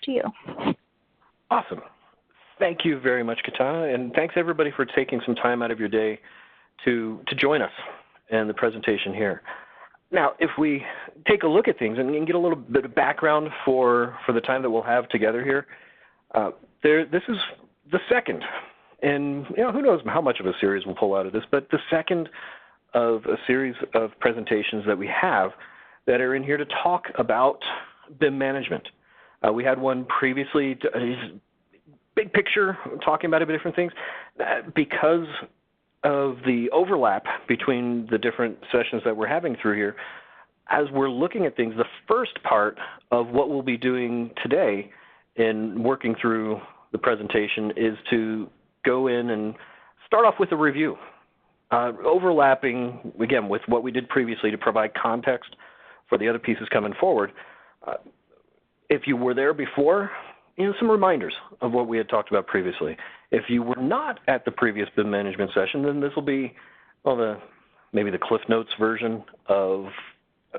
to you. Awesome. Thank you very much, Katana, and thanks everybody for taking some time out of your day to join us in the presentation here. Now, if we take a look at things and get a little bit of background for the time that we'll have together here, this is the second, and who knows how much of a series we'll pull out of this, but the second of a series of presentations that we have that are in here to talk about BIM management. We had one previously, big picture, talking about a bit different things. Because of the overlap between the different sessions that we're having through here, as we're looking at things, the first part of what we'll be doing today in working through the presentation is to go in and start off with a review, overlapping, again, with what we did previously to provide context for the other pieces coming forward. If you were there before, some reminders of what we had talked about previously. If you were not at the previous BIM management session, then this will be, well, maybe the Cliff Notes version of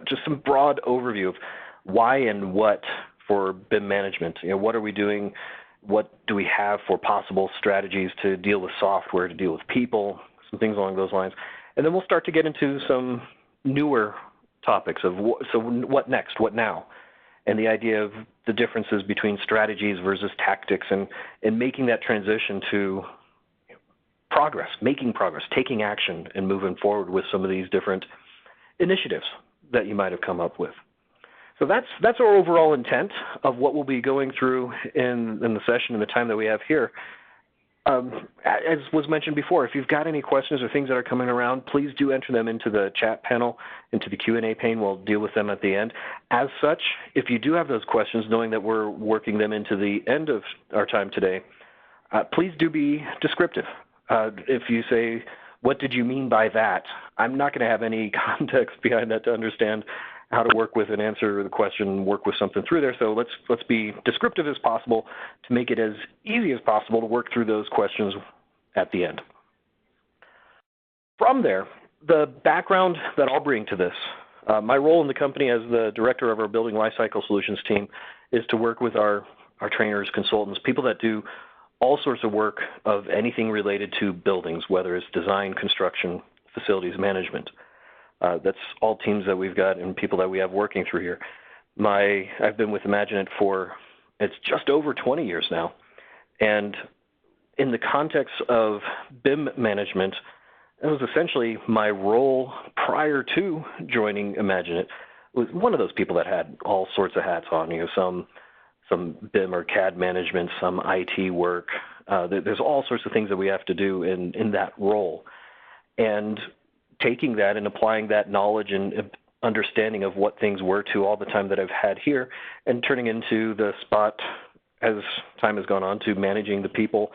just some broad overview of why and what for BIM management. What are we doing? What do we have for possible strategies to deal with software, to deal with people, some things along those lines. And then we'll start to get into some newer topics of so what next, what now? And the idea of the differences between strategies versus tactics and making that transition to progress, making progress, taking action and moving forward with some of these different initiatives that you might have come up with. So that's our overall intent of what we'll be going through in the session and the time that we have here. As was mentioned before, if you've got any questions or things that are coming around, please do enter them into the chat panel, into the Q&A pane. We'll deal with them at the end. As such, if you do have those questions, knowing that we're working them into the end of our time today, please do be descriptive. If you say, what did you mean by that? I'm not going to have any context behind that to understand how to work with and answer the question, work with something through there. So let's be descriptive as possible to make it as easy as possible to work through those questions at the end. From there, the background that I'll bring to this, my role in the company as the director of our Building Lifecycle Solutions team is to work with our trainers, consultants, people that do all sorts of work of anything related to buildings, whether it's design, construction, facilities management. That's all teams that we've got and people that we have working through here. I've been with IMAGINiT for, it's just over 20 years now. And in the context of BIM management, it was essentially my role prior to joining IMAGINiT. Was one of those people that had all sorts of hats on, some BIM or CAD management, some IT work. There's all sorts of things that we have to do in that role. And taking that and applying that knowledge and understanding of what things were to all the time that I've had here and turning into the spot as time has gone on to managing the people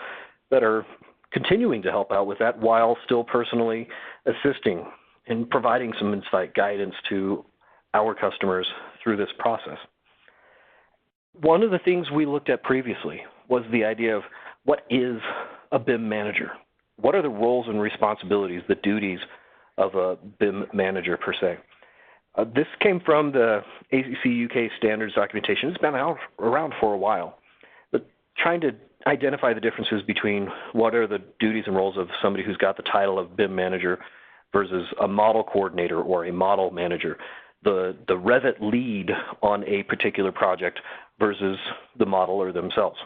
that are continuing to help out with that while still personally assisting and providing some insight guidance to our customers through this process. One of the things we looked at previously was the idea of what is a BIM manager? What are the roles and responsibilities, the duties of a BIM manager per se? This came from the AEC UK standards documentation. It's been around for a while, but trying to identify the differences between what are the duties and roles of somebody who's got the title of BIM manager versus a model coordinator or a model manager, the Revit lead on a particular project versus the modeler themselves.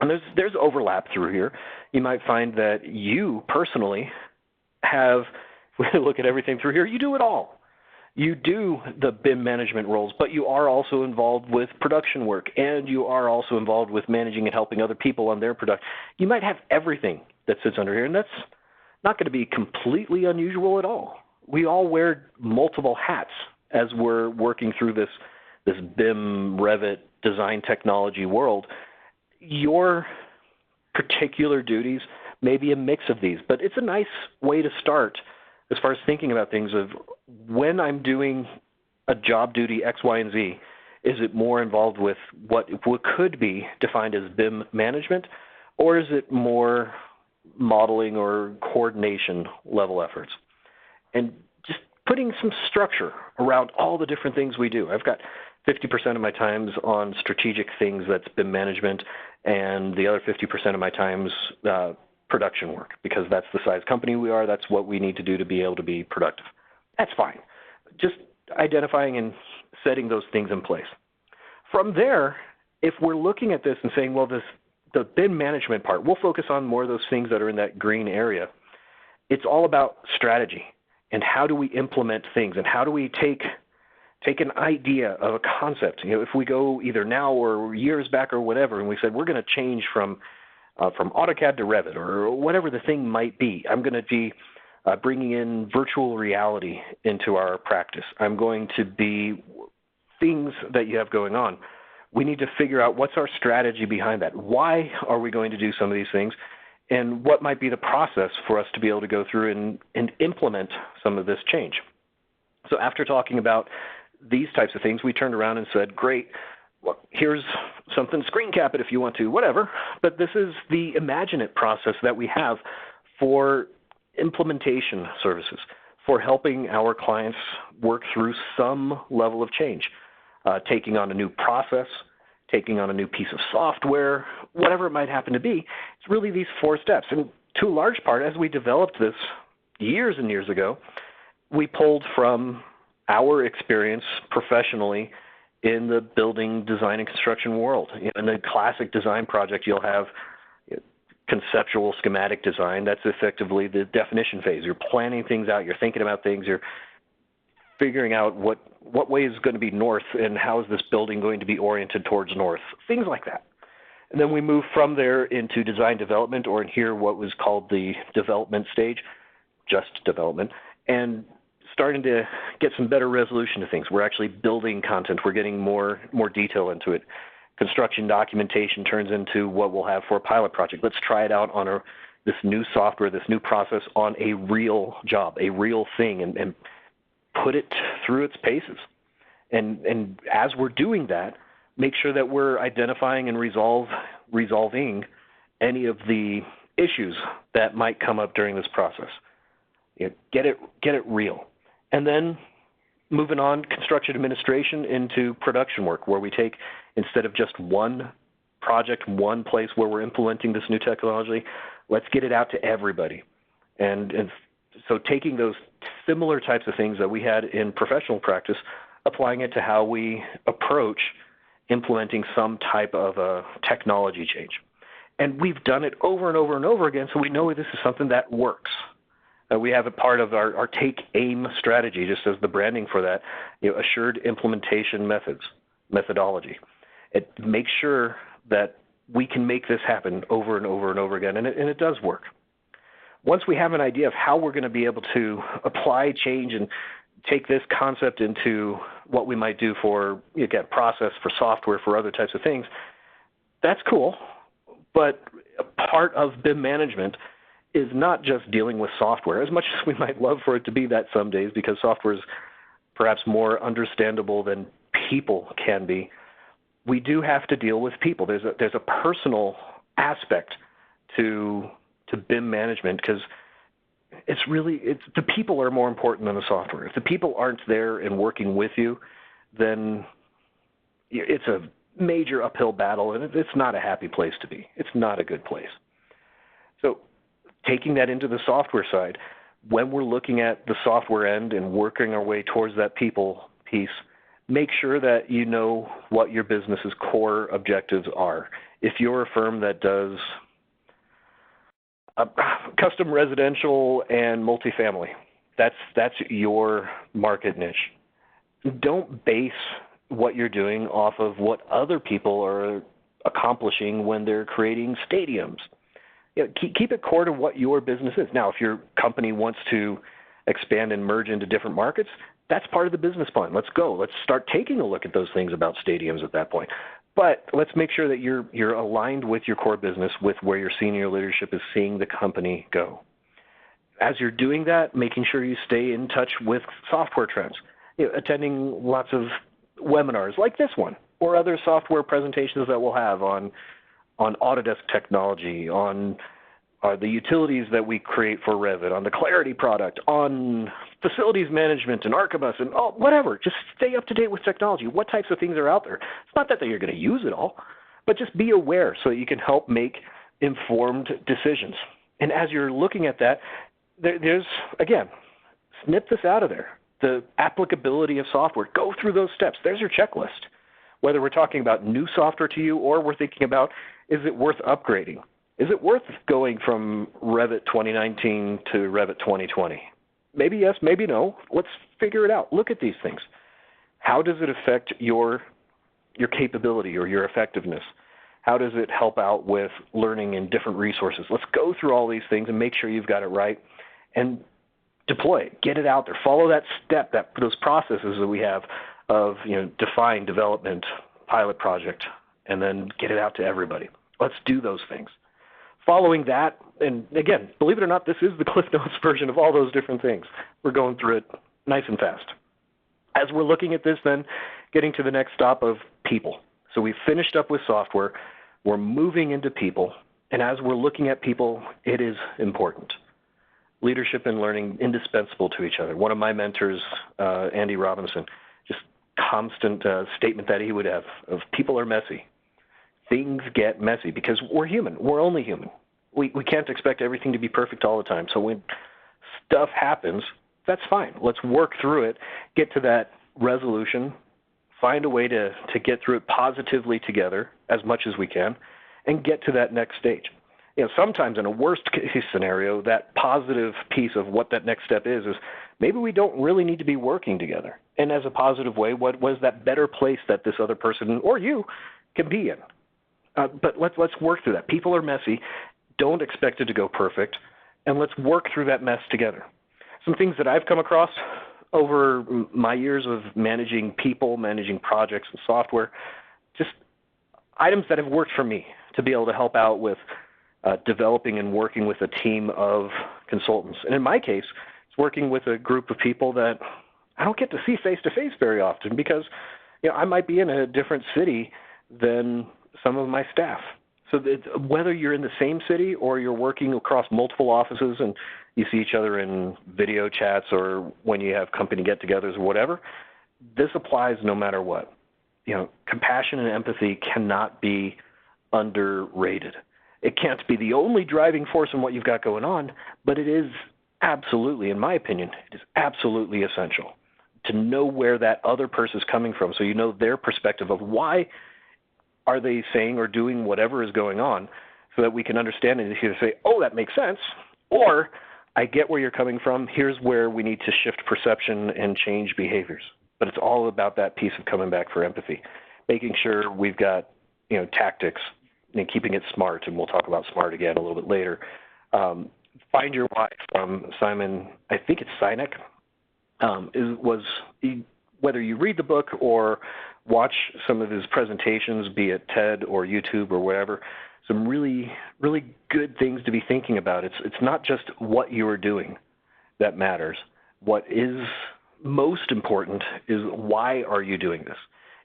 And there's overlap through here. You might find that you personally have, if we look at everything through here, you do it all. You do the BIM management roles, but you are also involved with production work, and you are also involved with managing and helping other people on their production. You might have everything that sits under here, and that's not going to be completely unusual at all. We all wear multiple hats as we're working through this BIM, Revit, design technology world. Your particular duties may be a mix of these, but it's a nice way to start as far as thinking about things of when I'm doing a job duty X, Y, and Z, is it more involved with what could be defined as BIM management, or is it more modeling or coordination level efforts? And just putting some structure around all the different things we do. I've got 50% of my time's on strategic things, that's BIM management, and the other 50% of my time's production work, because that's the size company we are. That's what we need to do to be able to be productive. That's fine. Just identifying and setting those things in place. From there, if we're looking at this and saying, well, the BIM management part, we'll focus on more of those things that are in that green area. It's all about strategy and how do we implement things and how do we take an idea of a concept. If we go either now or years back or whatever, and we said we're going to change from AutoCAD to Revit or whatever the thing might be. I'm going to be bringing in virtual reality into our practice. I'm going to be things that you have going on. We need to figure out what's our strategy behind that. Why are we going to do some of these things? And what might be the process for us to be able to go through and implement some of this change? So after talking about these types of things, we turned around and said, great, well, here's something, screen cap it if you want to, whatever. But this is the IMAGINiT process that we have for implementation services, for helping our clients work through some level of change, taking on a new process, taking on a new piece of software, whatever it might happen to be. It's really these 4 steps. And to a large part, as we developed this years and years ago, we pulled from our experience professionally in the building, design, and construction world. In a classic design project, you'll have conceptual schematic design. That's effectively the definition phase. You're planning things out. You're thinking about things. You're figuring out what way is going to be north and how is this building going to be oriented towards north, things like that. And then we move from there into design development, or in here what was called the development stage, just development, and starting to get some better resolution to things. We're actually building content. We're getting more detail into it. Construction documentation turns into what we'll have for a pilot project. Let's try it out on this new software, this new process on a real job, a real thing, and put it through its paces. And as we're doing that, make sure that we're identifying and resolving any of the issues that might come up during this process. Get it real. And then moving on, construction administration into production work, where we take, instead of just one project, one place where we're implementing this new technology, let's get it out to everybody. And so taking those similar types of things that we had in professional practice, applying it to how we approach implementing some type of a technology change. And we've done it over and over and over again, so we know this is something that works. We have a part of our TakeAIM strategy, just as the branding for that, assured implementation methodology. It makes sure that we can make this happen over and over and over again, and it does work. Once we have an idea of how we're going to be able to apply change and take this concept into what we might do for, again, process, for software, for other types of things, that's cool. But a part of BIM management is not just dealing with software, as much as we might love for it to be that some days, because software is perhaps more understandable than people can be. We do have to deal with people. There's a personal aspect to BIM management, because the people are more important than the software. If the people aren't there and working with you, then it's a major uphill battle, and it's not a happy place to be. It's not a good place. So taking that into the software side, when we're looking at the software end and working our way towards that people piece, make sure that you know what your business's core objectives are. If you're a firm that does custom residential and multifamily, that's your market niche. Don't base what you're doing off of what other people are accomplishing when they're creating stadiums. Keep it core to what your business is. Now, if your company wants to expand and merge into different markets, that's part of the business plan. Let's go. Let's start taking a look at those things about stadiums at that point. But let's make sure that you're aligned with your core business, with where your senior leadership is seeing the company go. As you're doing that, making sure you stay in touch with software trends, attending lots of webinars like this one, or other software presentations that we'll have on Autodesk technology, on the utilities that we create for Revit, on the Clarity product, on facilities management and Archibus and whatever. Just stay up to date with technology. What types of things are out there? It's not that you're going to use it all, but just be aware so that you can help make informed decisions. And as you're looking at that, there's, again, snip this out of there. The applicability of software. Go through those steps. There's your checklist. Whether we're talking about new software to you or we're thinking about, is it worth upgrading? Is it worth going from Revit 2019 to Revit 2020? Maybe yes, maybe no. Let's figure it out. Look at these things. How does it affect your capability or your effectiveness? How does it help out with learning in different resources? Let's go through all these things and make sure you've got it right and deploy it. Get it out there. Follow that step, those processes that we have of define, development, pilot project, and then get it out to everybody. Let's do those things. Following that, and again, believe it or not, this is the Cliff Notes version of all those different things. We're going through it nice and fast. As we're looking at this then, getting to the next stop of people. So we've finished up with software. We're moving into people. And as we're looking at people, it is important. Leadership and learning, indispensable to each other. One of my mentors, Andy Robinson, just constant statement that he would have of people are messy. Things get messy because we're human. We're only human. We can't expect everything to be perfect all the time. So when stuff happens, that's fine. Let's work through it, get to that resolution, find a way to get through it positively together as much as we can, and get to that next stage. Sometimes in a worst case scenario, that positive piece of what that next step is maybe we don't really need to be working together. And as a positive way, what was that better place that this other person or you can be in? But let's work through that. People are messy. Don't expect it to go perfect. And let's work through that mess together. Some things that I've come across over my years of managing people, managing projects and software, just items that have worked for me to be able to help out with developing and working with a team of consultants. And in my case, it's working with a group of people that I don't get to see face-to-face very often because I might be in a different city than some of my staff. So whether you're in the same city or you're working across multiple offices and you see each other in video chats or when you have company get-togethers or whatever, this applies no matter what. Compassion and empathy cannot be underrated. It can't be the only driving force in what you've got going on, but it is absolutely, in my opinion, it is absolutely essential to know where that other person is coming from so you know their perspective of why are they saying or doing whatever is going on so that we can understand it and either say, oh, that makes sense, or I get where you're coming from. Here's where we need to shift perception and change behaviors. But it's all about that piece of coming back for empathy, making sure we've got tactics and keeping it smart, and we'll talk about smart again a little bit later. Find Your Why from Simon, I think it's Sinek, whether you read the book or watch some of his presentations, be it TED or YouTube or wherever, some really, really good things to be thinking about. It's not just what you are doing that matters. What is most important is why are you doing this?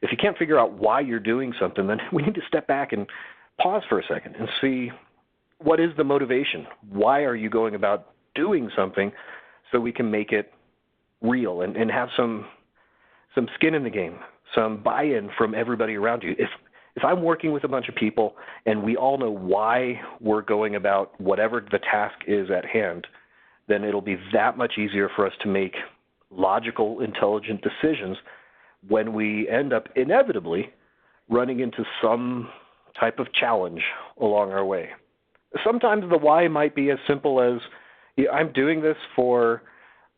If you can't figure out why you're doing something, then we need to step back and pause for a second and see what is the motivation. Why are you going about doing something so we can make it real and have some skin in the game, some buy-in from everybody around you. If I'm working with a bunch of people and we all know why we're going about whatever the task is at hand, then it'll be that much easier for us to make logical, intelligent decisions when we end up inevitably running into some type of challenge along our way. Sometimes the why might be as simple as, I'm doing this for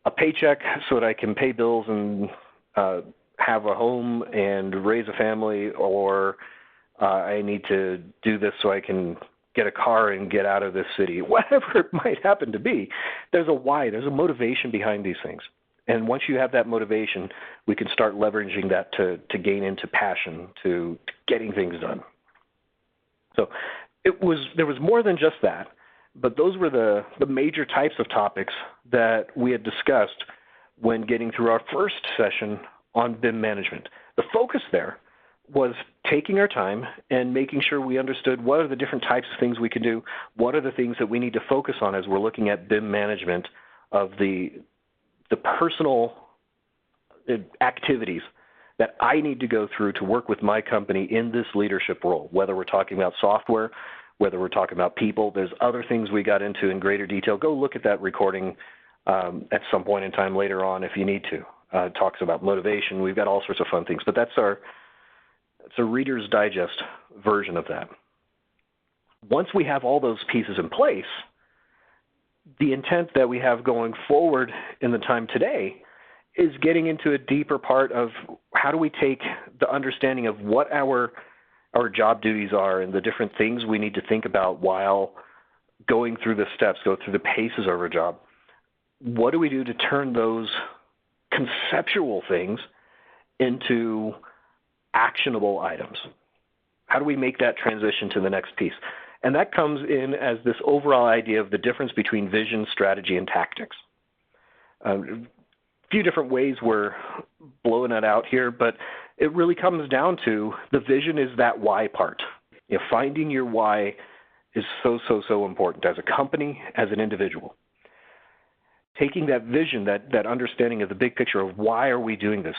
a paycheck so that I can pay bills and have a home and raise a family, or I need to do this so I can get a car and get out of this city. Whatever it might happen to be, there's a why, there's a motivation behind these things. And once you have that motivation, we can start leveraging that to gain into passion, to getting things done. So there was more than just that, but those were the major types of topics that we had discussed when getting through our first session on BIM management. The focus there was taking our time and making sure we understood what are the different types of things we can do, what are the things that we need to focus on as we're looking at BIM management of the personal activities that I need to go through to work with my company in this leadership role, whether we're talking about software, whether we're talking about people. There's other things we got into in greater detail. Go look at that recording at some point in time later on if you need to. It talks about motivation. We've got all sorts of fun things, but it's a Reader's Digest version of that. Once we have all those pieces in place, the intent that we have going forward in the time today is getting into a deeper part of how do we take the understanding of what our job duties are and the different things we need to think about while going through the steps, go through the paces of our job. What do we do to turn those conceptual things into actionable items? How do we make that transition to the next piece? And that comes in as this overall idea of the difference between vision, strategy, and tactics. A few different ways we're blowing it out here, but it really comes down to the vision is that why part. Finding your why is so important as a company, as an individual. Taking that vision, that understanding of the big picture of why are we doing this?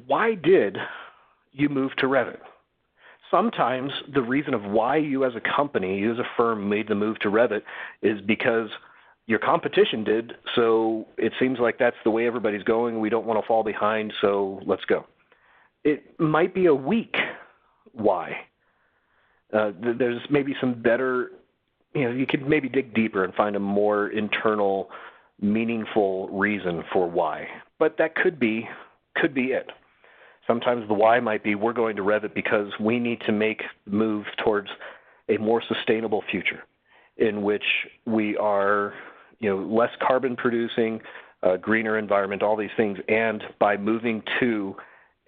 Why did you move to Revit? Sometimes the reason of why you as a company, you as a firm made the move to Revit is because your competition did, so it seems like that's the way everybody's going. We don't want to fall behind, so let's go. It might be a weak why. There's maybe some better, you could maybe dig deeper and find a more internal, meaningful reason for why. But that could be it. Sometimes the why might be we're going to Revit because we need to make the move towards a more sustainable future in which we are less carbon producing, greener environment, all these things. And by moving to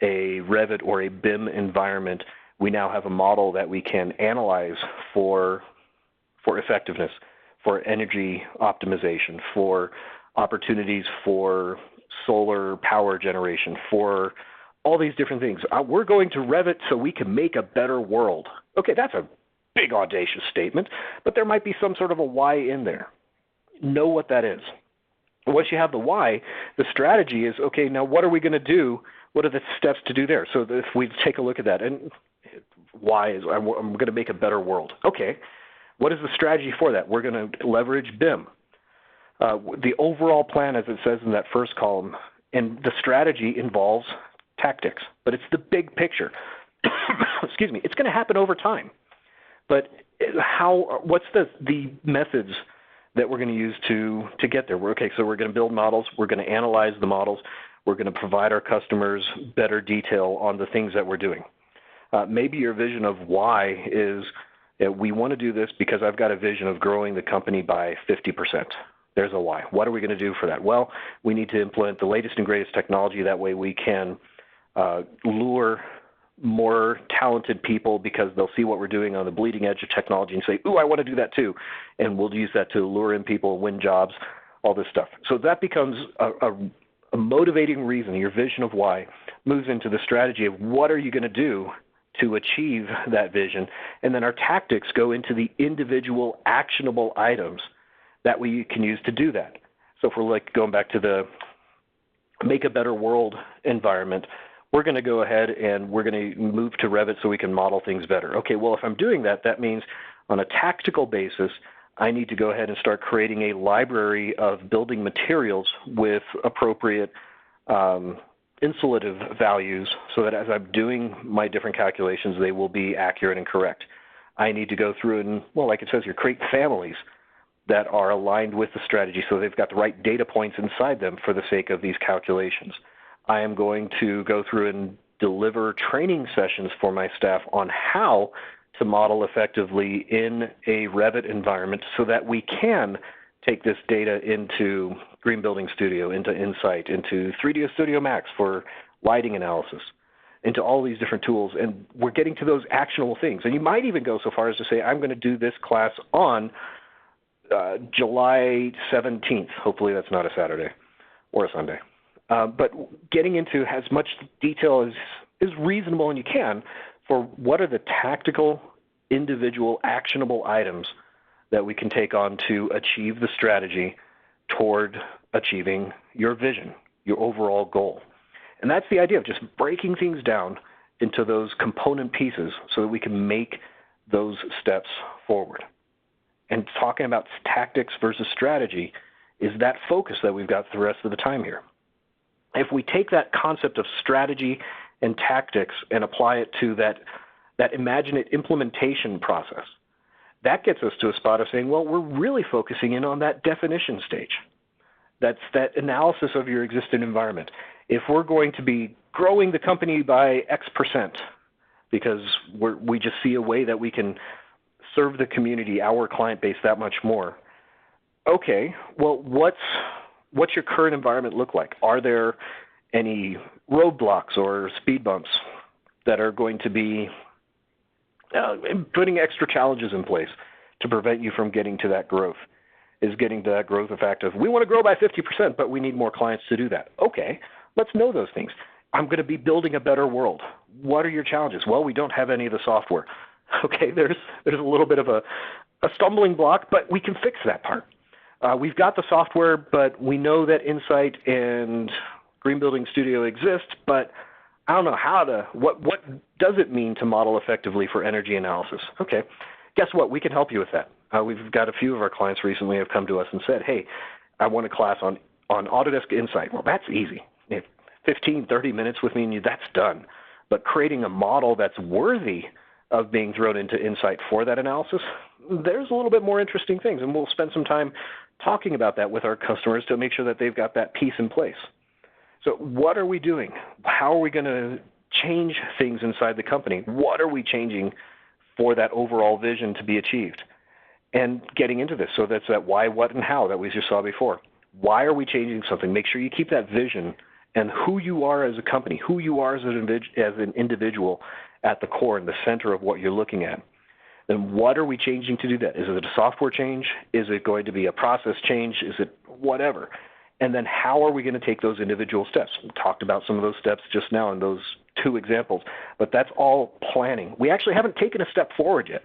a Revit or a BIM environment, we now have a model that we can analyze for effectiveness, for energy optimization, for opportunities for solar power generation, for all these different things. We're going to Revit so we can make a better world. Okay, that's a big audacious statement, but there might be some sort of a why in there. Know what that is. Once you have the why, the strategy is, okay, now what are we going to do? What are the steps to do there? So if we take a look at that, and why is I'm going to make a better world. Okay, what is the strategy for that? We're going to leverage BIM. The overall plan, as it says in that first column, and the strategy involves tactics, but it's the big picture. Excuse me. It's going to happen over time. But what's the methods that we're going to use to get there? Okay, so we're going to build models. We're going to analyze the models. We're going to provide our customers better detail on the things that we're doing. Maybe your vision of why is we want to do this because I've got a vision of growing the company by 50%. There's a why. What are we going to do for that? Well, we need to implement the latest and greatest technology. That way we can lure more talented people because they'll see what we're doing on the bleeding edge of technology and say, ooh, I want to do that too. And we'll use that to lure in people, win jobs, all this stuff. So that becomes a motivating reason. Your vision of why moves into the strategy of what are you going to do to achieve that vision. And then our tactics go into the individual actionable items that we can use to do that. So if we're going back to the make a better world environment, we're going to go ahead and we're going to move to Revit so we can model things better. Okay, well, if I'm doing that, that means on a tactical basis, I need to go ahead and start creating a library of building materials with appropriate insulative values so that as I'm doing my different calculations, they will be accurate and correct. I need to go through and, well, like it says here, create families that are aligned with the strategy so they've got the right data points inside them for the sake of these calculations. I am going to go through and deliver training sessions for my staff on how to model effectively in a Revit environment so that we can take this data into Green Building Studio, into Insight, into 3D Studio Max for lighting analysis, into all these different tools. And we're getting to those actionable things. And you might even go so far as to say, I'm going to do this class on July 17th. Hopefully that's not a Saturday or a Sunday. But getting into as much detail as is reasonable and you can for what are the tactical, individual, actionable items that we can take on to achieve the strategy toward achieving your vision, your overall goal. And that's the idea of just breaking things down into those component pieces so that we can make those steps forward. And talking about tactics versus strategy is that focus that we've got the rest of the time here. If we take that concept of strategy and tactics and apply it to that IMAGINiT implementation process, that gets us to a spot of saying, well, we're really focusing in on that definition stage. That's that analysis of your existing environment. If we're going to be growing the company by X% because we just see a way that we can serve the community, our client base, that much more, okay, well, what's your current environment look like? Are there any roadblocks or speed bumps that are going to be putting extra challenges in place to prevent you from getting to that growth? Is getting to that growth the fact of, we want to grow by 50%, but we need more clients to do that. Okay, let's know those things. I'm going to be building a better world. What are your challenges? Well, we don't have any of the software. Okay, there's a little bit of a stumbling block, but we can fix that part. We've got the software, but we know that Insight and Green Building Studio exist, but I don't know what does it mean to model effectively for energy analysis? Okay, guess what? We can help you with that. We've got a few of our clients recently have come to us and said, hey, I want a class on Autodesk Insight. Well, that's easy. 15, 30 minutes with me and you, that's done. But creating a model that's worthy of being thrown into Insight for that analysis, there's a little bit more interesting things, and we'll spend some time talking about that with our customers to make sure that they've got that piece in place. So what are we doing? How are we going to change things inside the company? What are we changing for that overall vision to be achieved? And getting into this, so that's that why, what, and how that we just saw before. Why are we changing something? Make sure you keep that vision and who you are as a company, who you are as an individual at the core and the center of what you're looking at. Then what are we changing to do that? Is it a software change? Is it going to be a process change? Is it whatever? And then how are we going to take those individual steps? We talked about some of those steps just now in those two examples, but that's all planning. We actually haven't taken a step forward yet.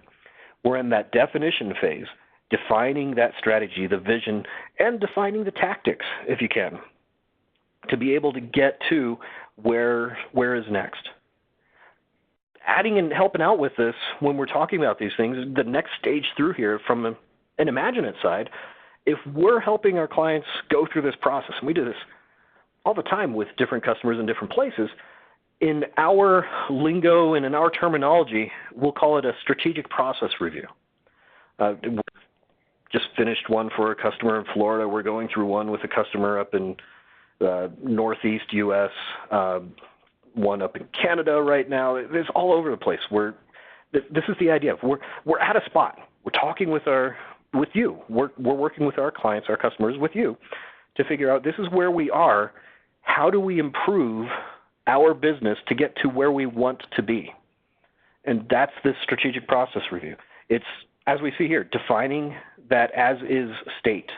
We're in that definition phase, defining that strategy, the vision, and defining the tactics, if you can, to be able to get to where is next. Adding and helping out with this when we're talking about these things, the next stage through here from an IMAGINiT side, if we're helping our clients go through this process, and we do this all the time with different customers in different places, in our lingo and in our terminology, we'll call it a strategic process review. Just finished one for a customer in Florida. We're going through one with a customer up in Northeast U.S., one up in Canada right now. It's all over the place. This is the idea. We're at a spot. We're talking with you. We're working with our clients, our customers, with you, to figure out this is where we are. How do we improve our business to get to where we want to be? And that's the strategic process review. It's, as we see here, defining that as-is state,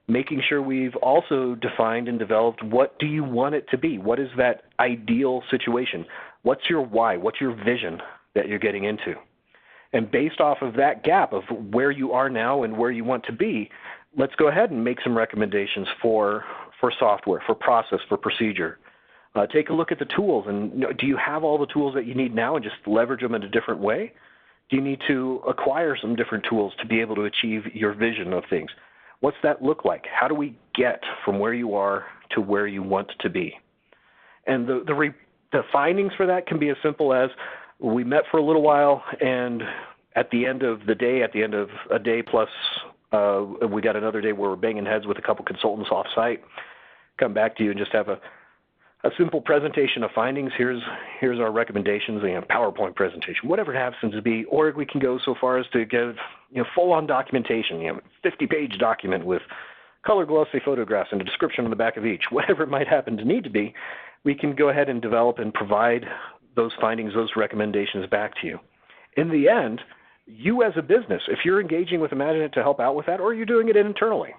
making sure we've also defined and developed what do you want it to be? What is that ideal situation? What's your why? What's your vision that you're getting into? And based off of that gap of where you are now and where you want to be, let's go ahead and make some recommendations for software, for process, for procedure. Take a look at the tools, and do you have all the tools that you need now and just leverage them in a different way? Do you need to acquire some different tools to be able to achieve your vision of things? What's that look like? How do we get from where you are to where you want to be? And the findings for that can be as simple as we met for a little while, and at the end of the day, at the end of a day plus, we got another day where we're banging heads with a couple consultants off-site, come back to you and just have a simple presentation of findings. Here's our recommendations, PowerPoint presentation, whatever it happens to be. Or we can go so far as to give full-on documentation, 50-page document with color glossy photographs and a description on the back of each. Whatever it might happen to need to be, we can go ahead and develop and provide those findings, those recommendations back to you. In the end, you as a business, if you're engaging with IMAGINiT to help out with that, or you're doing it internally,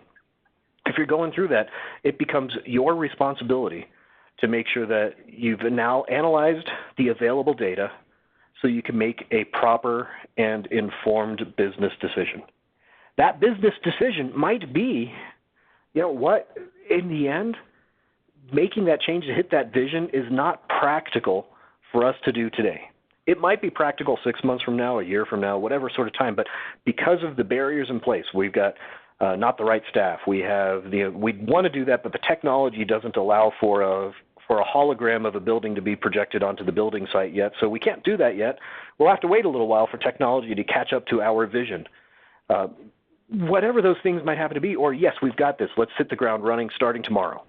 if you're going through that, it becomes your responsibility to make sure that you've now analyzed the available data so you can make a proper and informed business decision. That business decision might be, you know what, in the end, making that change to hit that vision is not practical for us to do today. It might be practical 6 months from now, a year from now, whatever sort of time, but because of the barriers in place, we've got not the right staff. We want to do that, but the technology doesn't allow for a hologram of a building to be projected onto the building site yet, so we can't do that yet. We'll have to wait a little while for technology to catch up to our vision. Whatever those things might happen to be, or yes, we've got this. Let's hit the ground running starting tomorrow.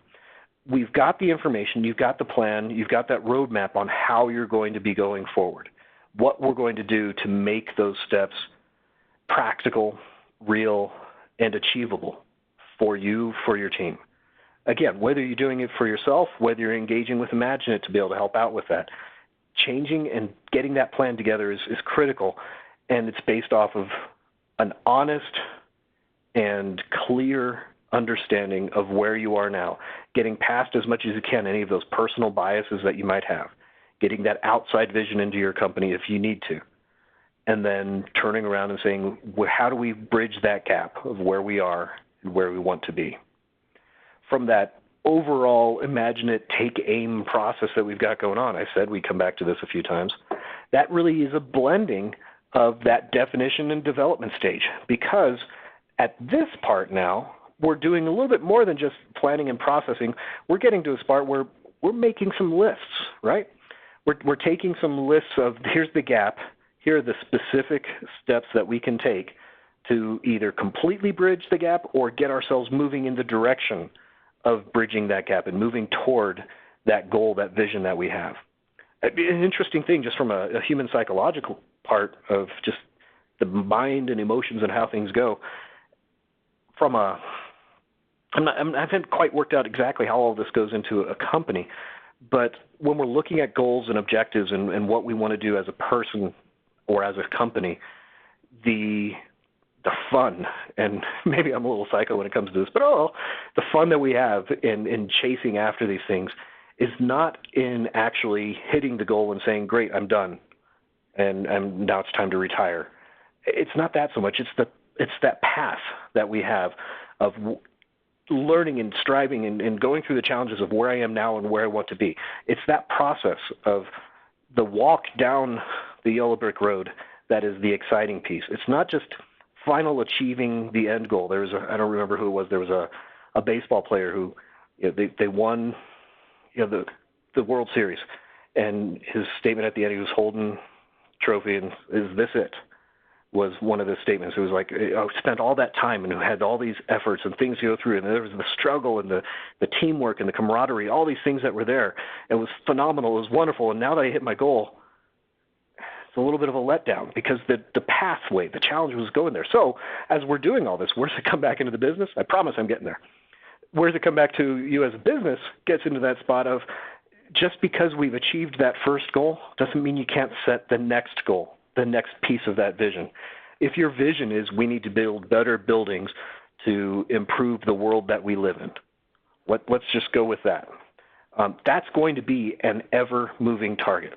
We've got the information, you've got the plan, you've got that roadmap on how you're going to be going forward, what we're going to do to make those steps practical, real, and achievable for you, for your team. Again, whether you're doing it for yourself, whether you're engaging with IMAGINiT to be able to help out with that, changing and getting that plan together is critical, and it's based off of an honest and clear understanding of where you are now, getting past as much as you can any of those personal biases that you might have, getting that outside vision into your company if you need to, and then turning around and saying, well, how do we bridge that gap of where we are and where we want to be? From that overall IMAGINiT TakeAIM process that we've got going on, I said we come back to this a few times, that really is a blending of that definition and development stage, because at this part now, we're doing a little bit more than just planning and processing. We're getting to a spot where we're making some lists, right? We're taking some lists of here's the gap, here are the specific steps that we can take to either completely bridge the gap or get ourselves moving in the direction of bridging that gap and moving toward that goal, that vision that we have. An interesting thing just from a human psychological part of just the mind and emotions and how things go, I haven't quite worked out exactly how all this goes into a company, but when we're looking at goals and objectives and what we want to do as a person or as a company, the fun, and maybe I'm a little psycho when it comes to this, but the fun that we have in chasing after these things is not in actually hitting the goal and saying, great, I'm done, and now it's time to retire. It's not that so much. It's that path that we have of learning and striving and going through the challenges of where I am now and where I want to be. It's that process of the walk down the yellow brick road that is the exciting piece. It's not just final achieving the end goal. I don't remember who it was. There was a baseball player who, they won, the World Series, and his statement at the end, he was holding the trophy, and is this it? Was one of the statements. It was like, I spent all that time and had all these efforts and things to go through, and there was the struggle and the teamwork and the camaraderie, all these things that were there. It was phenomenal. It was wonderful. And now that I hit my goal, it's a little bit of a letdown because the pathway, the challenge was going there. So as we're doing all this, where does it come back into the business? I promise I'm getting there. Where does it come back to you as a business gets into that spot of just because we've achieved that first goal doesn't mean you can't set the next goal, the next piece of that vision. If your vision is we need to build better buildings to improve the world that we live in, let's just go with that. That's going to be an ever-moving target.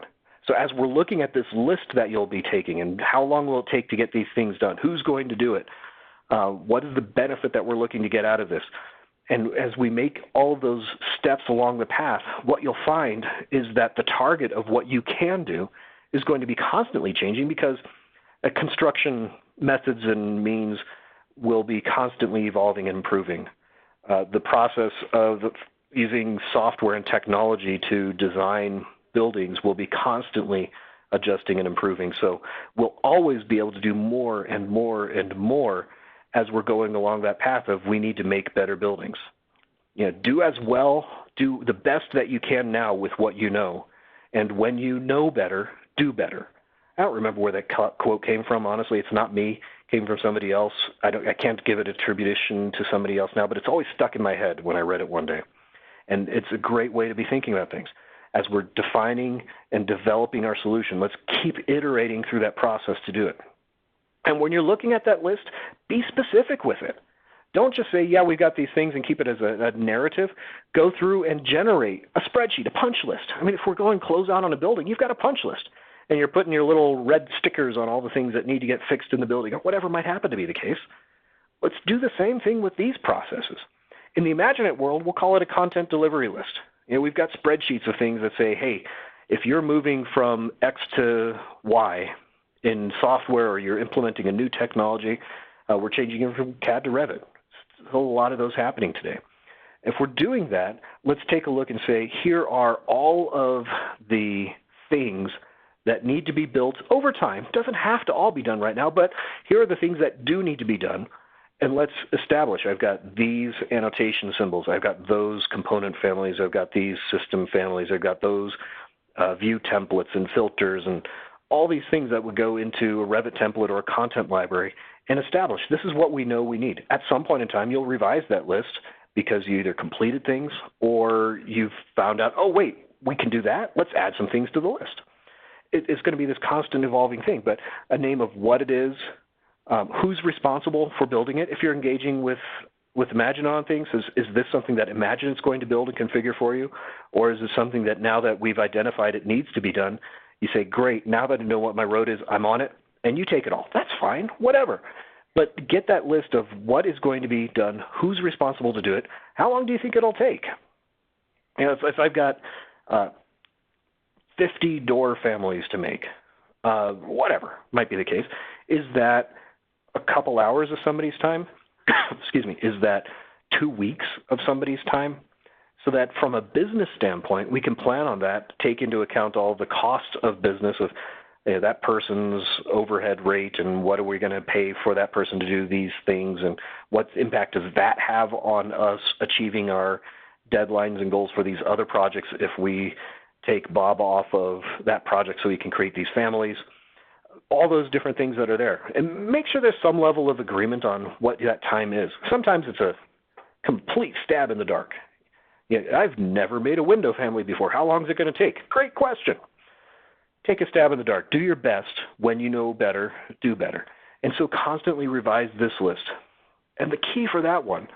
So as we're looking at this list that you'll be taking and how long will it take to get these things done, who's going to do it, what is the benefit that we're looking to get out of this, and as we make all of those steps along the path, what you'll find is that the target of what you can do is going to be constantly changing because construction methods and means will be constantly evolving and improving. The process of using software and technology to design buildings will be constantly adjusting and improving. So we'll always be able to do more and more and more as we're going along that path of we need to make better buildings. Do as well, do the best that you can now with what you know. And when you know better, do better. I don't remember where that quote came from. Honestly, it's not me. It came from somebody else. I can't give it attribution to somebody else now, but it's always stuck in my head when I read it one day. And it's a great way to be thinking about things. As we're defining and developing our solution, let's keep iterating through that process to do it. And when you're looking at that list, be specific with it. Don't just say, yeah, we've got these things and keep it as a narrative. Go through and generate a spreadsheet, a punch list. I mean, if we're going close out on a building, you've got a punch list. and you're putting your little red stickers on all the things that need to get fixed in the building, or whatever might happen to be the case. Let's do the same thing with these processes. In the IMAGINiT world, we'll call it a content delivery list. We've got spreadsheets of things that say, hey, if you're moving from X to Y in software, or you're implementing a new technology, we're changing it from CAD to Revit. There's a lot of those happening today. If we're doing that, let's take a look and say, here are all of the things that need to be built over time. It doesn't have to all be done right now, but here are the things that do need to be done. And let's establish, I've got these annotation symbols, I've got those component families, I've got these system families, I've got those view templates and filters and all these things that would go into a Revit template or a content library, and establish this is what we know we need. At some point in time, you'll revise that list because you either completed things or you've found out, oh, wait, we can do that. Let's add some things to the list. It's going to be this constant evolving thing, but a name of what it is, who's responsible for building it. If you're engaging with Imagine on things, is this something that Imagine is going to build and configure for you? Or is it something that now that we've identified it needs to be done, you say, great, now that I know what my road is, I'm on it, and you take it all. That's fine, whatever. But get that list of what is going to be done, who's responsible to do it, how long do you think it'll take? If I've got 50 door families to make, whatever might be the case, is that a couple hours of somebody's time? Excuse me, is that 2 weeks of somebody's time? So that from a business standpoint, we can plan on that, take into account all the costs of business of that person's overhead rate and what are we going to pay for that person to do these things and what impact does that have on us achieving our deadlines and goals for these other projects if we take Bob off of that project so he can create these families. All those different things that are there. And make sure there's some level of agreement on what that time is. Sometimes it's a complete stab in the dark. I've never made a window family before. How long is it going to take? Great question. Take a stab in the dark. Do your best. When you know better, do better. And so constantly revise this list. And the key for that one,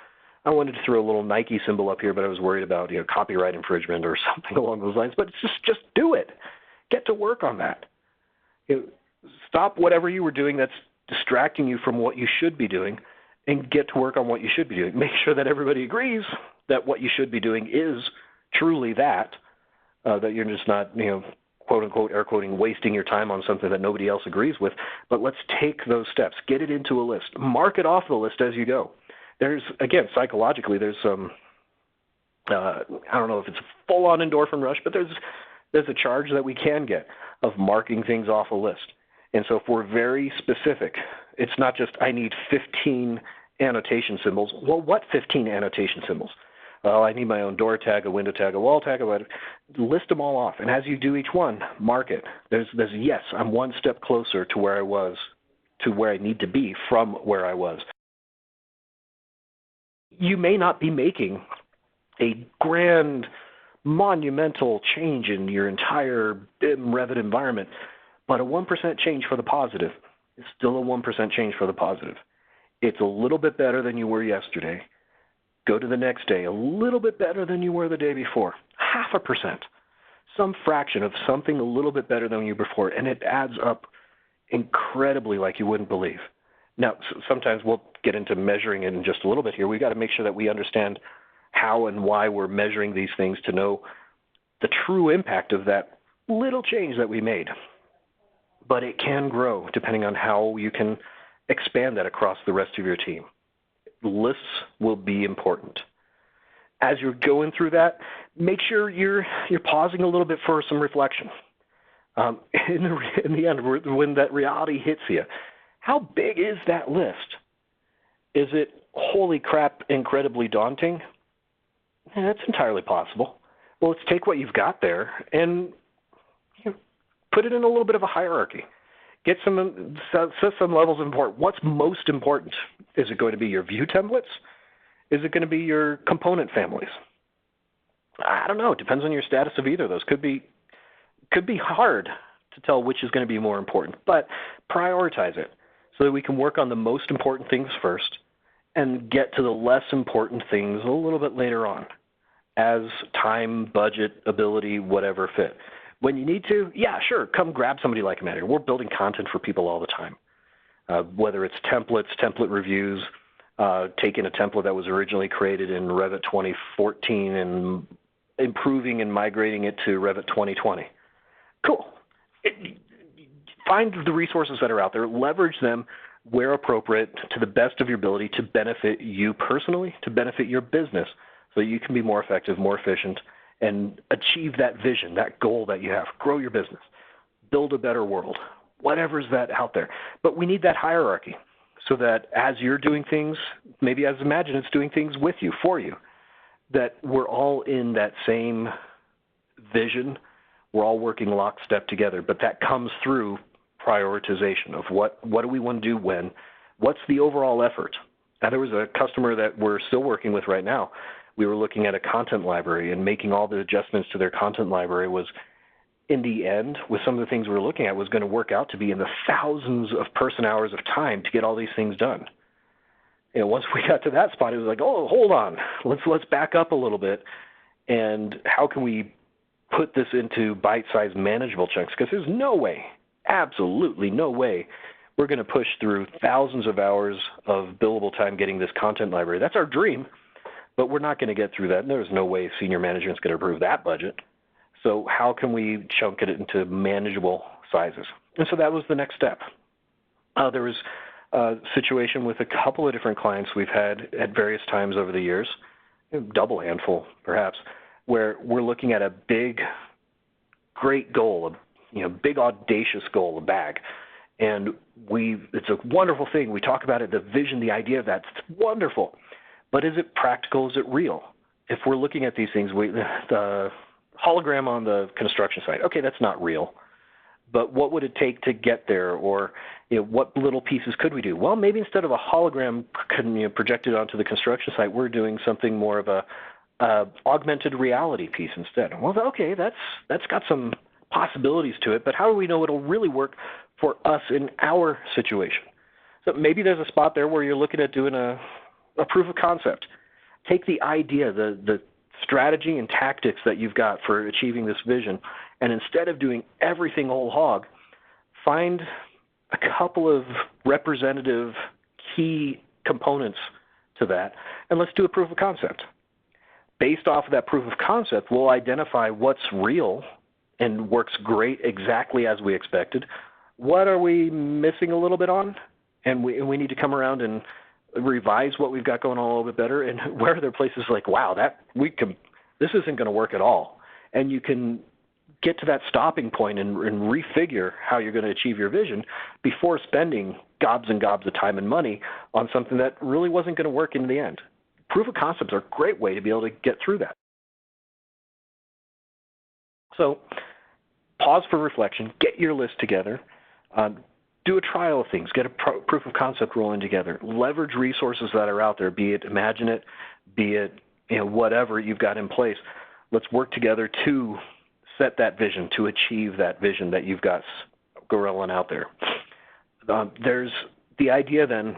I wanted to throw a little Nike symbol up here, but I was worried about copyright infringement or something along those lines. But it's just do it. Get to work on that. Stop whatever you were doing that's distracting you from what you should be doing and get to work on what you should be doing. Make sure that everybody agrees that what you should be doing is truly that you're just not, quote unquote, air quoting, wasting your time on something that nobody else agrees with. But let's take those steps. Get it into a list. Mark it off the list as you go. There's, again, psychologically, there's some, I don't know if it's a full-on endorphin rush, but there's a charge that we can get of marking things off a list. And so if we're very specific, it's not just I need 15 annotation symbols. Well, what 15 annotation symbols? Well, I need my own door tag, a window tag, a wall tag, list them all off. And as you do each one, mark it. There's yes, I'm one step closer to where I was, to where I need to be from where I was. You may not be making a grand, monumental change in your entire BIM Revit environment, but a 1% change for the positive is still a 1% change for the positive. It's a little bit better than you were yesterday. Go to the next day, a little bit better than you were the day before. 0.5%, some fraction of something a little bit better than you were before, and it adds up incredibly like you wouldn't believe. Now, sometimes we'll get into measuring it in just a little bit here. We've got to make sure that we understand how and why we're measuring these things to know the true impact of that little change that we made. But it can grow depending on how you can expand that across the rest of your team. Lists will be important. As you're going through that, make sure you're pausing a little bit for some reflection. In the end, when that reality hits you, how big is that list? Is it, holy crap, incredibly daunting? That's entirely possible. Well, let's take what you've got there and put it in a little bit of a hierarchy. Set some levels of importance. What's most important? Is it going to be your view templates? Is it going to be your component families? I don't know. It depends on your status of either of those. Could be hard to tell which is going to be more important, but prioritize it so that we can work on the most important things first and get to the less important things a little bit later on as time, budget, ability, whatever fit. When you need to, yeah, sure, come grab somebody like a manager. We're building content for people all the time, whether it's templates, template reviews, taking a template that was originally created in Revit 2014 and improving and migrating it to Revit 2020. Cool. Find the resources that are out there, leverage them where appropriate to the best of your ability to benefit you personally, to benefit your business, so you can be more effective, more efficient, and achieve that vision, that goal that you have. Grow your business, build a better world, whatever's that out there. But we need that hierarchy so that as you're doing things, maybe as IMAGINiT's doing things with you, for you, that we're all in that same vision. We're all working lockstep together, but that comes through prioritization of what do we want to do when, what's the overall effort. Now, there was a customer that we're still working with right now. We were looking at a content library, and making all the adjustments to their content library was, in the end, with some of the things we were looking at, was going to work out to be in the thousands of person hours of time to get all these things done. You know, once we got to that spot, it was like, oh, hold on, let's back up a little bit, and how can we put this into bite-sized manageable chunks? Because there's no way, absolutely no way, we're going to push through thousands of hours of billable time getting this content library. That's our dream, but we're not going to get through that. There's no way senior management's going to approve that budget. So how can we chunk it into manageable sizes? And so that was the next step. There was a situation with a couple of different clients we've had at various times over the years, double handful perhaps, where we're looking at a big, great goal, big audacious goal, a bag. And it's a wonderful thing. We talk about it, the vision, the idea of that. It's wonderful. But is it practical? Is it real? If we're looking at these things, the hologram on the construction site, okay, that's not real. But what would it take to get there? Or what little pieces could we do? Well, maybe instead of a hologram projected onto the construction site, we're doing something more of a augmented reality piece instead. Well, okay, that's got some possibilities to it, but how do we know it'll really work for us in our situation? So maybe there's a spot there where you're looking at doing a proof of concept. Take the idea, the strategy and tactics that you've got for achieving this vision, and instead of doing everything whole hog, find a couple of representative key components to that, and let's do a proof of concept. Based off of that proof of concept, we'll identify what's real and works great exactly as we expected. What are we missing a little bit on? And we need to come around and revise what we've got going on a little bit better. And where are there places like, wow, this isn't going to work at all. And you can get to that stopping point and refigure how you're going to achieve your vision before spending gobs and gobs of time and money on something that really wasn't going to work in the end. Proof of concepts are a great way to be able to get through that. So pause for reflection, get your list together, do a trial of things, get a proof of concept rolling together, leverage resources that are out there, be it IMAGINiT, be it whatever you've got in place. Let's work together to set that vision, to achieve that vision that you've got rolling out there. There's the idea then,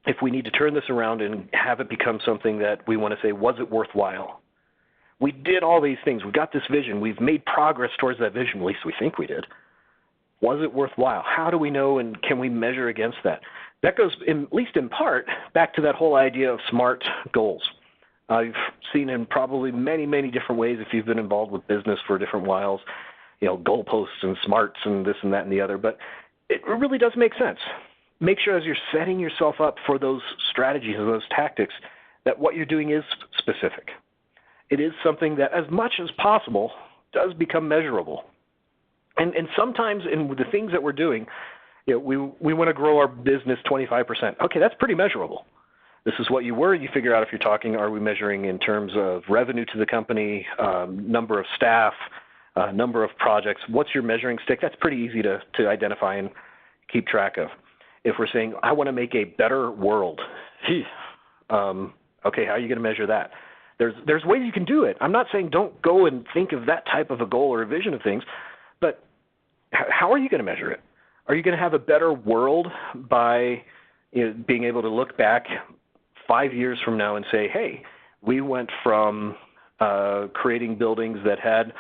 if we need to turn this around and have it become something that we want to say, was it worthwhile? We did all these things. We got this vision. We've made progress towards that vision. At least we think we did. Was it worthwhile? How do we know, and can we measure against that? That goes, at least in part, back to that whole idea of SMART goals. I've seen in probably many, many different ways if you've been involved with business for different whiles, goalposts and SMARTs and this and that and the other. But it really does make sense. Make sure as you're setting yourself up for those strategies and those tactics that what you're doing is specific. It is something that, as much as possible, does become measurable. And sometimes in the things that we're doing, we want to grow our business 25%. Okay, that's pretty measurable. This is what you figure out if you're talking, are we measuring in terms of revenue to the company, number of staff, number of projects, what's your measuring stick? That's pretty easy to identify and keep track of. If we're saying, I want to make a better world, okay, how are you going to measure that? There's ways you can do it. I'm not saying don't go and think of that type of a goal or a vision of things, but how are you going to measure it? Are you going to have a better world by being able to look back 5 years from now and say, hey, we went from creating buildings that had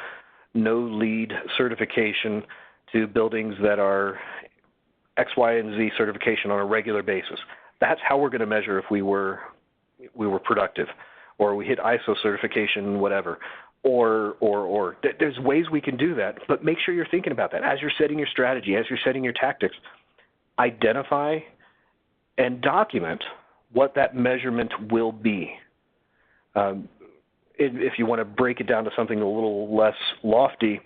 no LEED certification to buildings that are X, Y, and Z certification on a regular basis. That's how we're going to measure if we were productive, or we hit ISO certification, whatever. Or there's ways we can do that, but make sure you're thinking about that as you're setting your strategy, as you're setting your tactics. Identify and document what that measurement will be. If you want to break it down to something a little less lofty,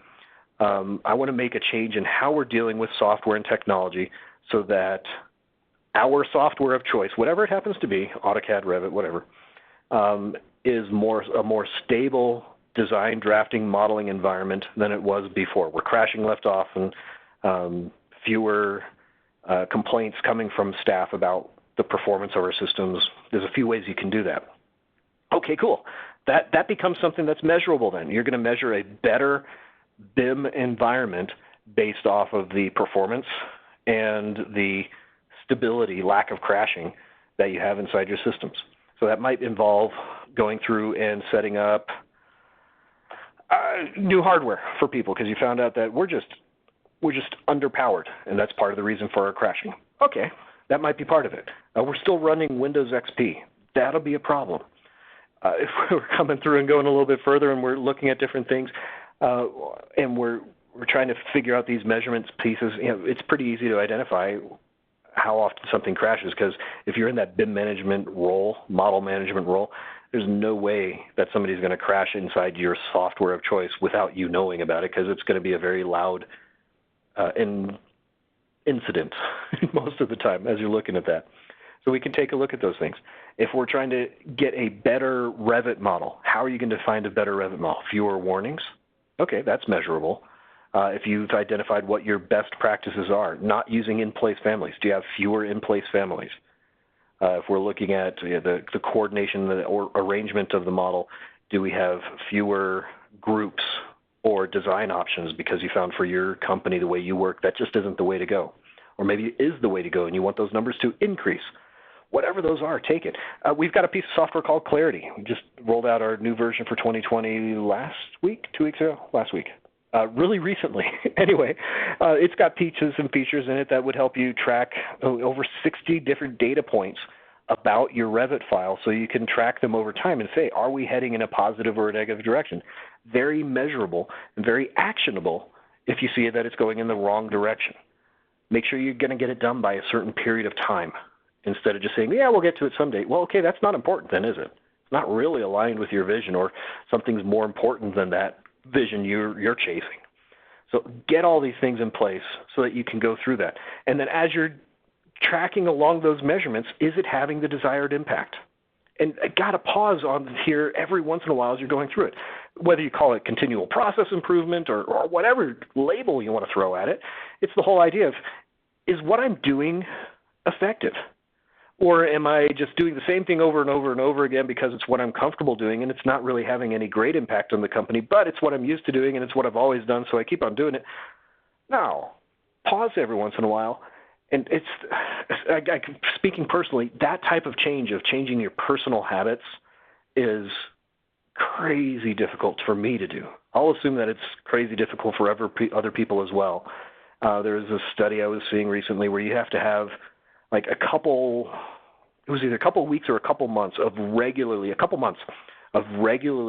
I want to make a change in how we're dealing with software and technology so that our software of choice, whatever it happens to be, AutoCAD, Revit, whatever, is a more stable design, drafting, modeling environment than it was before. We're crashing left off and fewer complaints coming from staff about the performance of our systems. There's a few ways you can do that. Okay, cool. That becomes something that's measurable then. You're going to measure a better BIM environment based off of the performance and the stability, lack of crashing that you have inside your systems. So that might involve going through and setting up new hardware for people because you found out that we're just underpowered, and that's part of the reason for our crashing. Okay, that might be part of it. We're still running Windows XP. That'll be a problem. If we're coming through and going a little bit further and we're looking at different things and we're trying to figure out these measurements pieces, it's pretty easy to identify how often something crashes because if you're in that BIM management role, model management role, there's no way that somebody's going to crash inside your software of choice without you knowing about it because it's going to be a very loud incident most of the time as you're looking at that. So we can take a look at those things. If we're trying to get a better Revit model, how are you going to find a better Revit model? Fewer warnings? Okay, that's measurable. If you've identified what your best practices are, not using in-place families, do you have fewer in-place families? If we're looking at the coordination or arrangement of the model, do we have fewer groups or design options because you found for your company the way you work that just isn't the way to go? Or maybe it is the way to go and you want those numbers to increase. Whatever those are, take it. We've got a piece of software called Clarity. We just rolled out our new version for 2020 last week, 2 weeks ago, last week. Really recently. Anyway, it's got features in it that would help you track over 60 different data points about your Revit file so you can track them over time and say, are we heading in a positive or a negative direction? Very measurable and very actionable if you see that it's going in the wrong direction. Make sure you're going to get it done by a certain period of time instead of just saying, yeah, we'll get to it someday. Well, okay, that's not important then, is it? It's not really aligned with your vision or something's more important than that vision you're chasing. So get all these things in place so that you can go through that. And then as you're tracking along those measurements, is it having the desired impact? And I got to pause on here every once in a while as you're going through it. Whether you call it continual process improvement or whatever label you want to throw at it, it's the whole idea of, is what I'm doing effective? Or am I just doing the same thing over and over and over again because it's what I'm comfortable doing and it's not really having any great impact on the company, but it's what I'm used to doing and it's what I've always done, so I keep on doing it? No. Pause every once in a while. And speaking personally, that type of change, of changing your personal habits, is crazy difficult for me to do. I'll assume that it's crazy difficult for other people as well. There was a study I was seeing recently where you have to have like it was either a couple of weeks or a couple months of regularly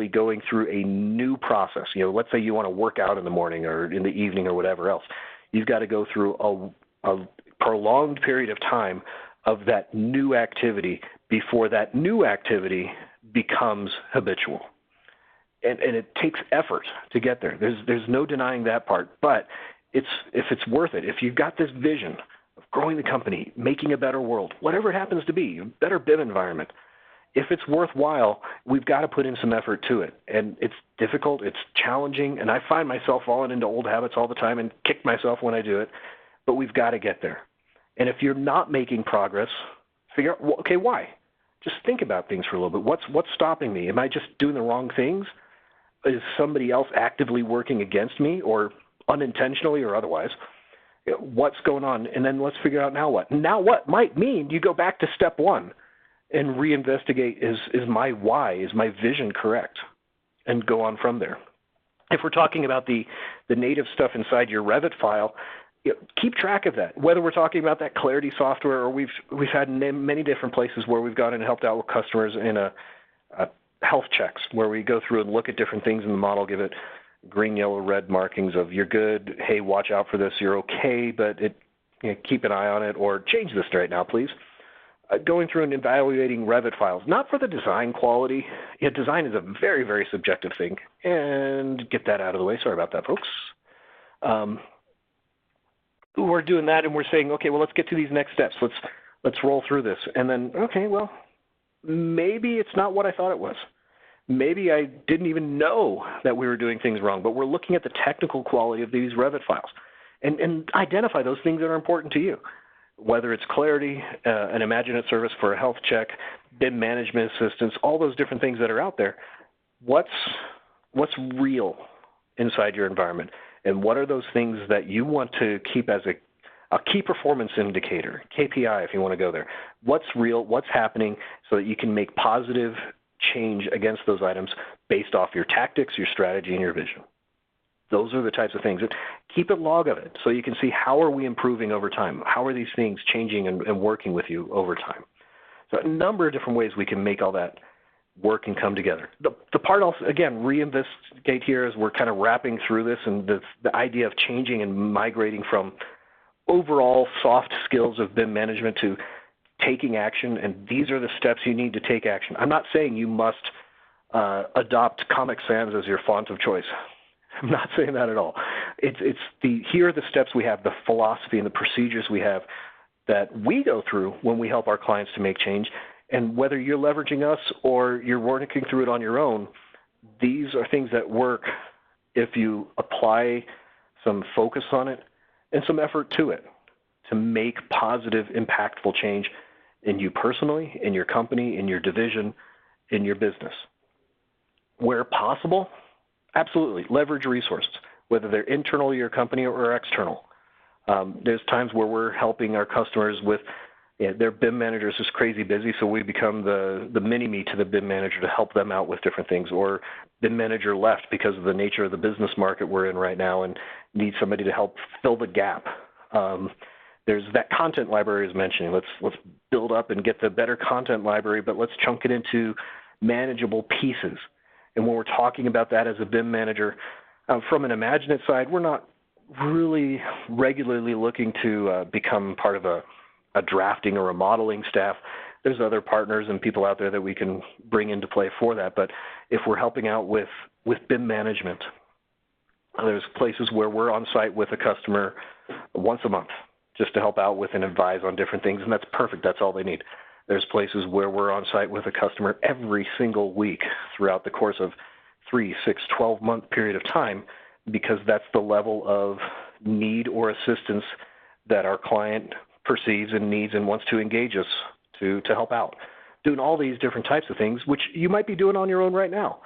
going through a new process. Let's say you want to work out in the morning or in the evening or whatever else. You've got to go through a prolonged period of time of that new activity before that new activity becomes habitual. And it takes effort to get there. There's no denying that part. But if it's worth it, if you've got this vision of growing the company, making a better world, whatever it happens to be, a better BIM environment, if it's worthwhile, we've got to put in some effort to it. And it's difficult, it's challenging, and I find myself falling into old habits all the time and kick myself when I do it, but we've got to get there. And if you're not making progress, figure out, okay, why? Just think about things for a little bit. What's stopping me? Am I just doing the wrong things? Is somebody else actively working against me, or unintentionally or otherwise? What's going on? And then let's figure out now what. Now what might mean you go back to step one and reinvestigate, is my why, is my vision correct? And go on from there. If we're talking about the native stuff inside your Revit file, keep track of that. Whether we're talking about that Clarity software, or we've had many different places where we've gone and helped out with customers in a health checks, where we go through and look at different things in the model, give it green, yellow, red markings of you're good, hey, watch out for this, you're okay, but keep an eye on it, or change this right now, please. Going through and evaluating Revit files, not for the design quality. Design is a very, very subjective thing. And get that out of the way. Sorry about that, folks. We're doing that, and we're saying, okay, well, let's get to these next steps. Let's roll through this. And then, okay, well, maybe it's not what I thought it was. Maybe I didn't even know that we were doing things wrong, but we're looking at the technical quality of these Revit files and identify those things that are important to you. Whether it's Clarity, an IMAGINiT service for a health check, BIM management assistance, all those different things that are out there, what's real inside your environment? And what are those things that you want to keep as a key performance indicator, KPI if you want to go there? What's real, what's happening, so that you can make positive change against those items based off your tactics, your strategy, and your vision. Those are the types of things. Keep a log of it so you can see how are we improving over time. How are these things changing and working with you over time? So a number of different ways we can make all that work and come together. The part I'll, again, reinvestigate here as we're kind of wrapping through this, and the idea of changing and migrating from overall soft skills of BIM management to taking action, and these are the steps you need to take action. I'm not saying you must adopt Comic Sans as your font of choice. I'm not saying that at all. Here are the steps we have, the philosophy and the procedures we have that we go through when we help our clients to make change. And whether you're leveraging us or you're working through it on your own, these are things that work if you apply some focus on it and some effort to it to make positive, impactful change in you personally, in your company, in your division, in your business. Where possible, absolutely, leverage resources, whether they're internal to your company or external. There's times where we're helping our customers with their BIM managers is crazy busy, so we become the mini-me to the BIM manager to help them out with different things. Or BIM manager left because of the nature of the business market we're in right now and need somebody to help fill the gap. There's that content library I was mentioning. Let's build up and get the better content library, but let's chunk it into manageable pieces. And when we're talking about that as a BIM manager, from an IMAGINiT side, we're not really regularly looking to become part of a drafting or a modeling staff. There's other partners and people out there that we can bring into play for that. But if we're helping out with BIM management, there's places where we're on site with a customer once a month just to help out with and advise on different things, and that's perfect. That's all they need. There's places where we're on site with a customer every single week throughout the course of 3, 6, 12-month period of time, because that's the level of need or assistance that our client perceives and needs and wants to engage us to help out. Doing all these different types of things, which you might be doing on your own right now,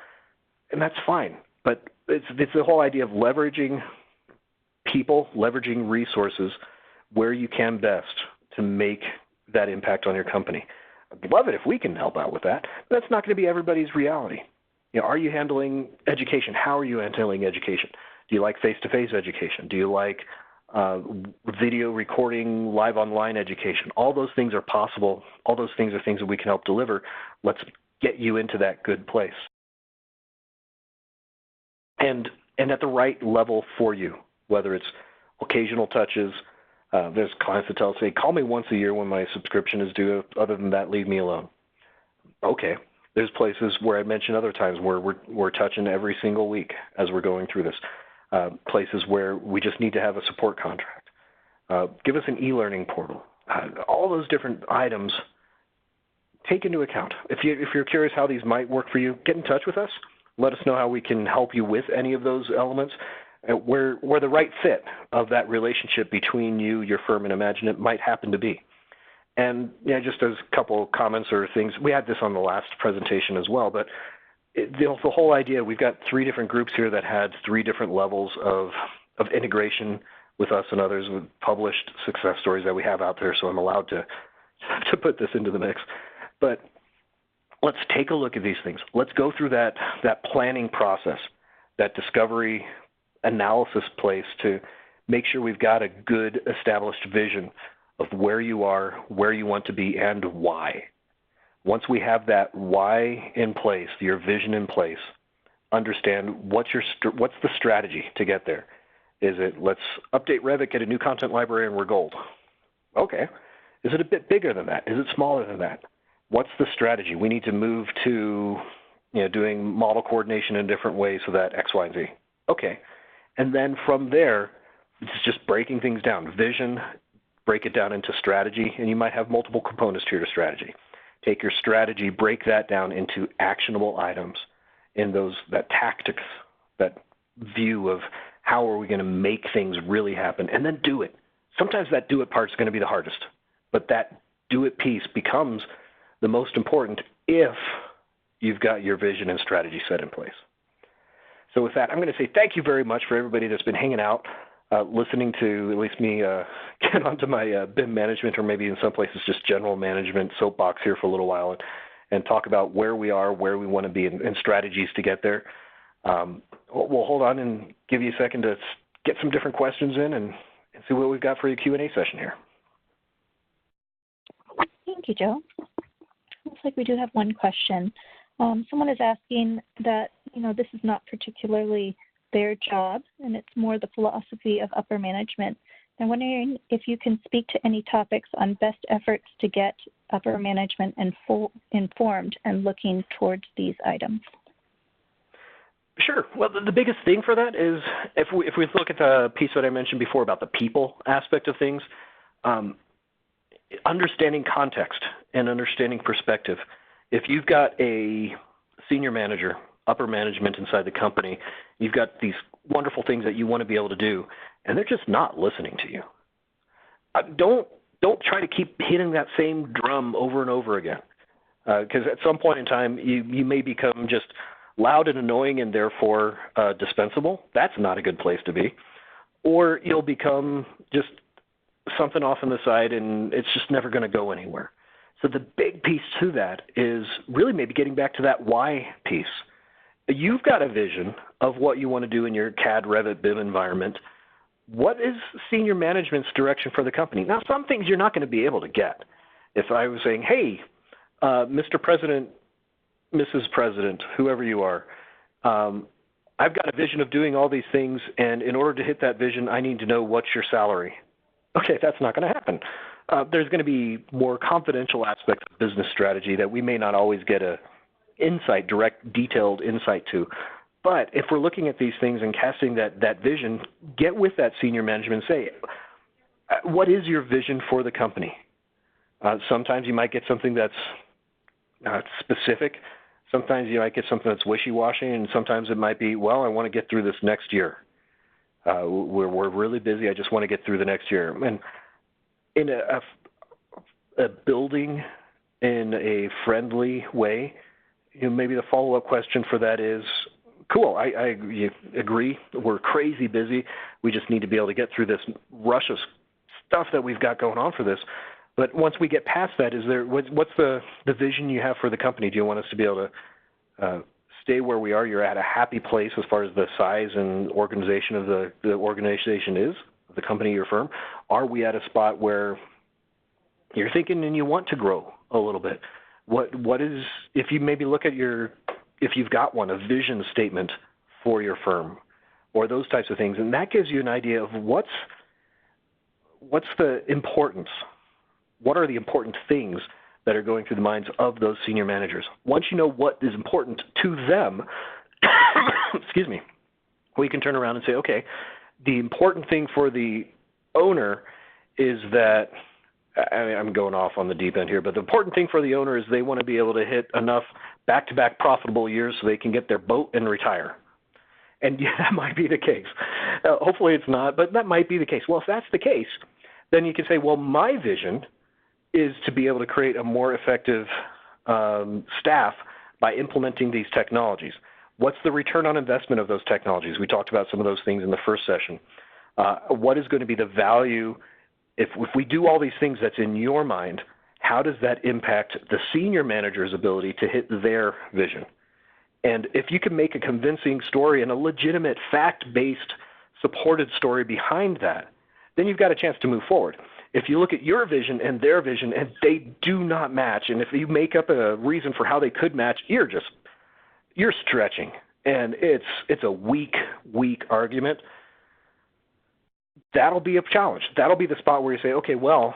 and that's fine. But it's the whole idea of leveraging people, leveraging resources where you can best to make that impact on your company. I'd love it if we can help out with that, but that's not going to be everybody's reality. Are you handling education? How are you handling education? Do you like face-to-face education? Do you like video recording, live online education? All those things are possible. All those things are things that we can help deliver. Let's get you into that good place. And at the right level for you, whether it's occasional touches. There's clients that tell us, hey, call me once a year when my subscription is due. Other than that, leave me alone. Okay. There's places where I mentioned other times where we're touching every single week as we're going through this. Places where we just need to have a support contract. Give us an e-learning portal. All those different items take into account. If you're curious how these might work for you, get in touch with us. Let us know how we can help you with any of those elements. Where the right fit of that relationship between you, your firm, and IMAGINiT might happen to be. And just as a couple of comments or things, we had this on the last presentation as well, but the whole idea, we've got 3 different groups here that had 3 different levels of integration with us and others with published success stories that we have out there, so I'm allowed to put this into the mix. But let's take a look at these things. Let's go through that planning process. that discovery analysis place to make sure we've got a good established vision of where you are, where you want to be, and why. Once we have that why in place, your vision in place, understand what's the strategy to get there. Is it, let's update Revit, get a new content library, and we're gold? Okay. Is it a bit bigger than that? Is it smaller than that? What's the strategy? We need to move to doing model coordination in different ways so that X, Y, and Z. Okay. And then from there, it's just breaking things down. Vision, break it down into strategy, and you might have multiple components to your strategy. Take your strategy, break that down into actionable items in that tactics, that view of how are we going to make things really happen, and then do it. Sometimes that do it part is going to be the hardest, but that do it piece becomes the most important if you've got your vision and strategy set in place. So with that, I'm going to say thank you very much for everybody that's been hanging out, listening to at least me get onto my BIM management, or maybe in some places just general management soapbox here for a little while, and talk about where we are, where we want to be, and strategies to get there. We'll hold on and give you a second to get some different questions in and see what we've got for your Q&A session here. Thank you, Joe. Looks like we do have one question. Someone is asking that, this is not particularly their job, and it's more the philosophy of upper management. I'm wondering if you can speak to any topics on best efforts to get upper management informed and looking towards these items. Sure. Well, the biggest thing for that is if we look at the piece that I mentioned before about the people aspect of things, understanding context and understanding perspective. If you've got a senior manager, upper management inside the company, you've got these wonderful things that you want to be able to do, and they're just not listening to you. Don't try to keep hitting that same drum over and over again, because at some point in time you may become just loud and annoying and therefore dispensable. That's not a good place to be. Or you'll become just something off on the side and it's just never going to go anywhere. So the big piece to that is really maybe getting back to that why piece. You've got a vision of what you want to do in your CAD, Revit, BIM environment. What is senior management's direction for the company? Now, some things you're not going to be able to get. If I was saying, hey, Mr. President, Mrs. President, whoever you are, I've got a vision of doing all these things, and in order to hit that vision, I need to know what's your salary. Okay, that's not going to happen. There's going to be more confidential aspects of business strategy that we may not always get a direct, detailed insight to. But if we're looking at these things and casting that vision, get with that senior management and say, what is your vision for the company? Sometimes you might get something that's specific. Sometimes you might get something that's wishy-washy, and sometimes it might be, well, I want to get through this next year. We're really busy. I just want to get through the next year. And in a building in a friendly way, maybe the follow-up question for that is, cool, I agree. We're crazy busy. We just need to be able to get through this rush of stuff that we've got going on for this. But once we get past that, what's the vision you have for the company? Do you want us to be able to stay where we are? You're at a happy place as far as the size and organization of the organization is, the company, your firm? Are we at a spot where you're thinking and you want to grow a little bit? What is, if you maybe look at if you've got one, a vision statement for your firm or those types of things, and that gives you an idea of what's the importance. What are the important things that are going through the minds of those senior managers? Once you know what is important to them, excuse me, we can turn around and say, okay, the important thing for the owner is that, I'm going off on the deep end here, but the important thing for the owner is they want to be able to hit enough back-to-back profitable years so they can get their boat and retire. And yeah, that might be the case. Hopefully it's not, but that might be the case. Well, if that's the case, then you can say, well, my vision is to be able to create a more effective staff by implementing these technologies. What's the return on investment of those technologies? We talked about some of those things in the first session. What is going to be the value if we do all these things that's in your mind? How does that impact the senior manager's ability to hit their vision? And if you can make a convincing story and a legitimate fact-based supported story behind that, then you've got a chance to move forward. If you look at your vision and their vision and they do not match, and if you make up a reason for how they could match, you're stretching, and it's a weak argument. That'll be a challenge. That'll be the spot where you say, okay, well,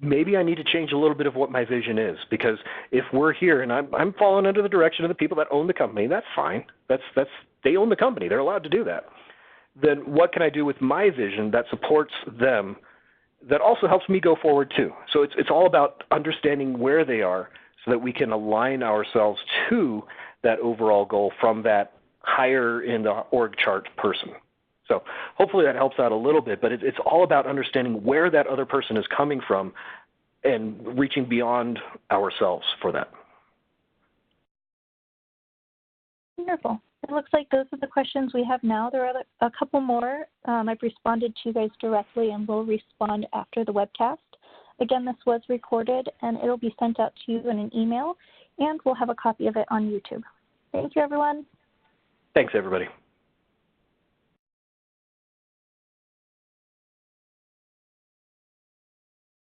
maybe I need to change a little bit of what my vision is, because if we're here and I'm following under the direction of the people that own the company, that's fine. They own the company. They're allowed to do that. Then what can I do with my vision that supports them that also helps me go forward too? So it's all about understanding where they are so that we can align ourselves to that overall goal from that higher in the org chart person. So hopefully that helps out a little bit, but it's all about understanding where that other person is coming from and reaching beyond ourselves for that. Wonderful. It looks like those are the questions we have now. There are a couple more. I've responded to you guys directly and will respond after the webcast. Again, this was recorded and it'll be sent out to you in an email, and we'll have a copy of it on YouTube. Thank you, everyone. Thanks, everybody.